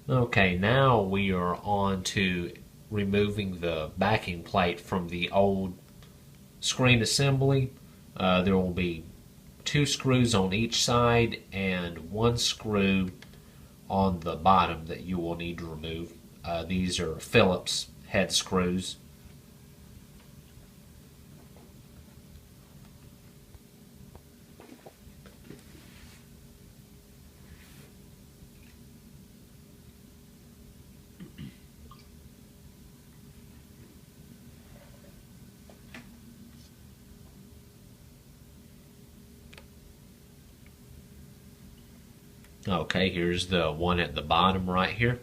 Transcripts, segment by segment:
Okay, now we are on to removing the backing plate from the old screen assembly. There will be two screws on each side and one screw on the bottom that you will need to remove. These are Phillips head screws. Okay, here's the one at the bottom right here.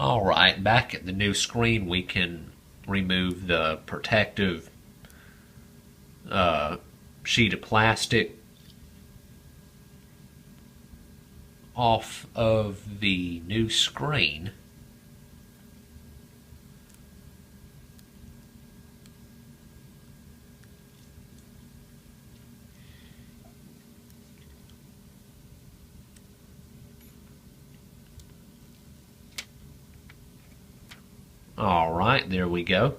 Alright, back at the new screen we can remove the protective uh, sheet of plastic off of the new screen. Alright, there we go.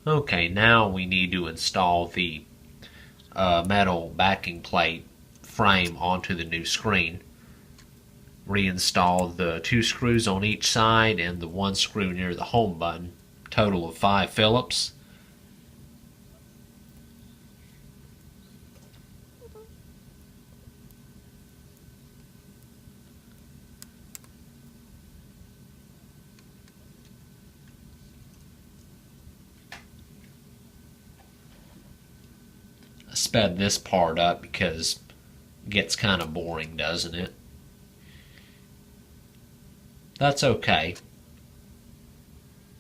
Okay, now we need to install the metal backing plate frame onto the new screen. Reinstall the two screws on each side and the one screw near the home button. Total of 5 Phillips. I sped this part up because it gets kind of boring, doesn't it? That's okay.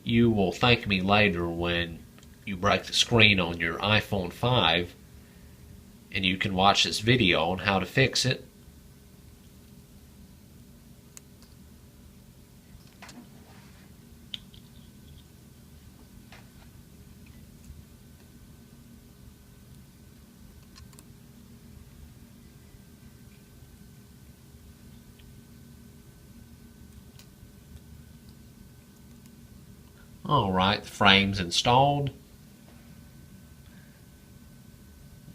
You will thank me later when you break the screen on your iPhone 5 and you can watch this video on how to fix it. Alright, the frame's installed.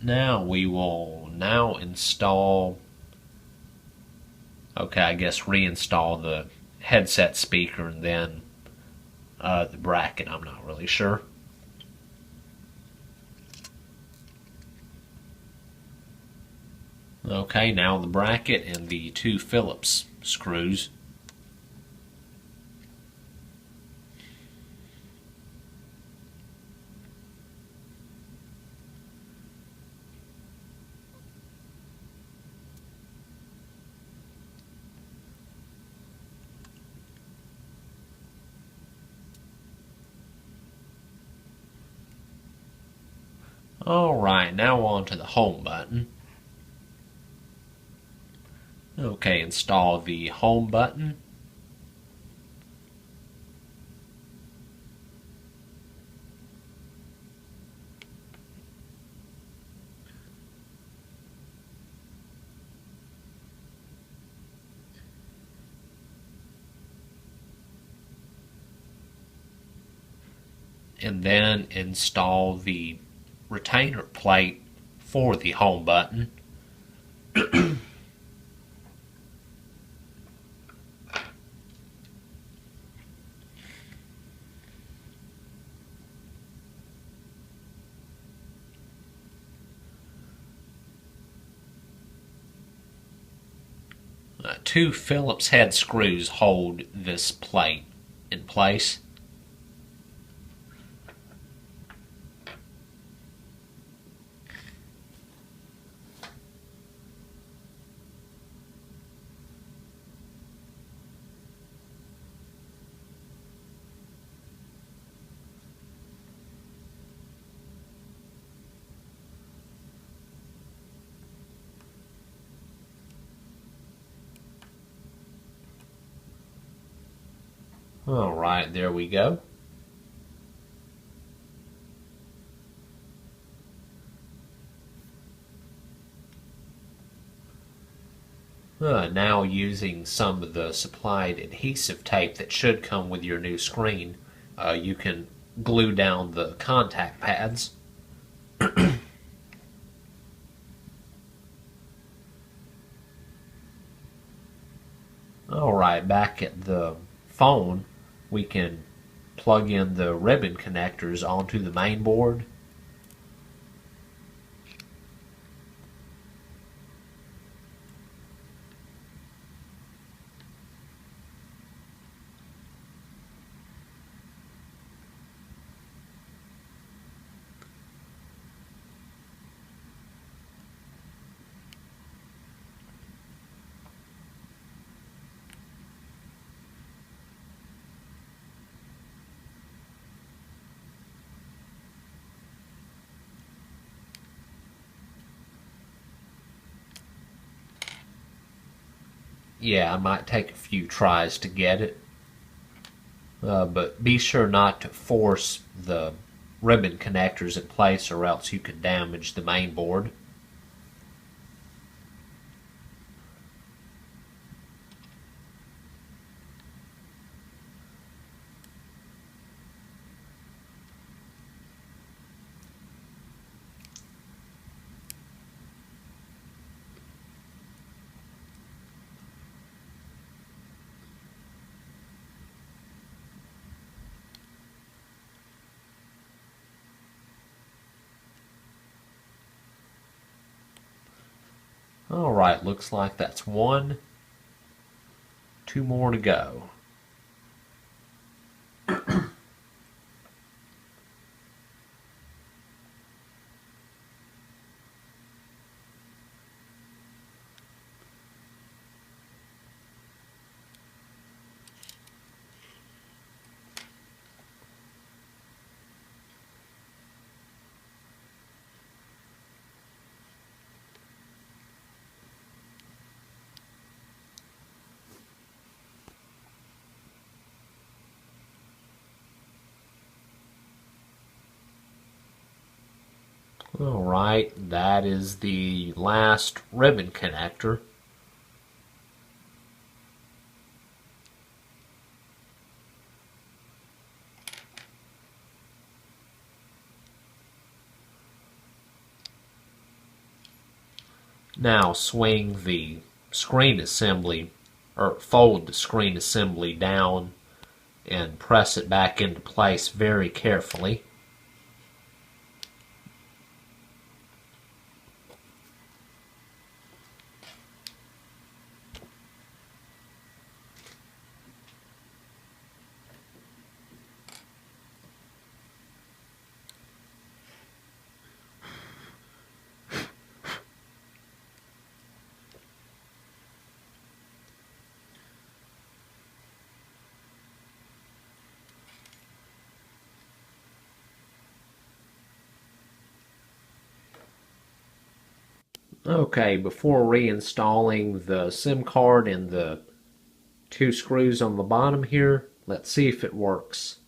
Now we will install, okay, I guess reinstall the headset speaker and then the bracket, I'm not really sure. Okay, now the bracket and the two Phillips screws. Alright, now on to the home button. Okay, install the home button. And then install the retainer plate for the home button. Two Phillips head screws hold this plate in place. Alright, there we go. Now using some of the supplied adhesive tape that should come with your new screen, you can glue down the contact pads. Alright, back at the phone, we can plug in the ribbon connectors onto the main board. Yeah, I might take a few tries to get it, but be sure not to force the ribbon connectors in place or else you could damage the main board. Alright, looks like that's one. Two more to go. Alright, that is the last ribbon connector. Now swing the screen assembly, or fold the screen assembly down and press it back into place very carefully. Okay, before reinstalling the SIM card and the two screws on the bottom here, let's see if it works.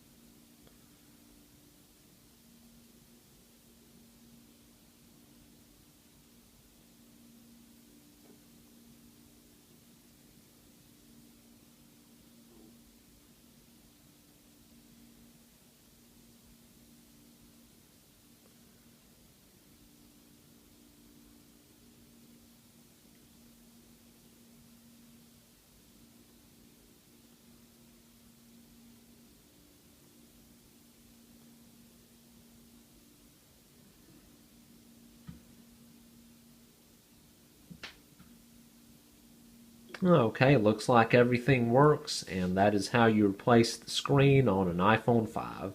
Okay, looks like everything works, and that is how you replace the screen on an iPhone 5.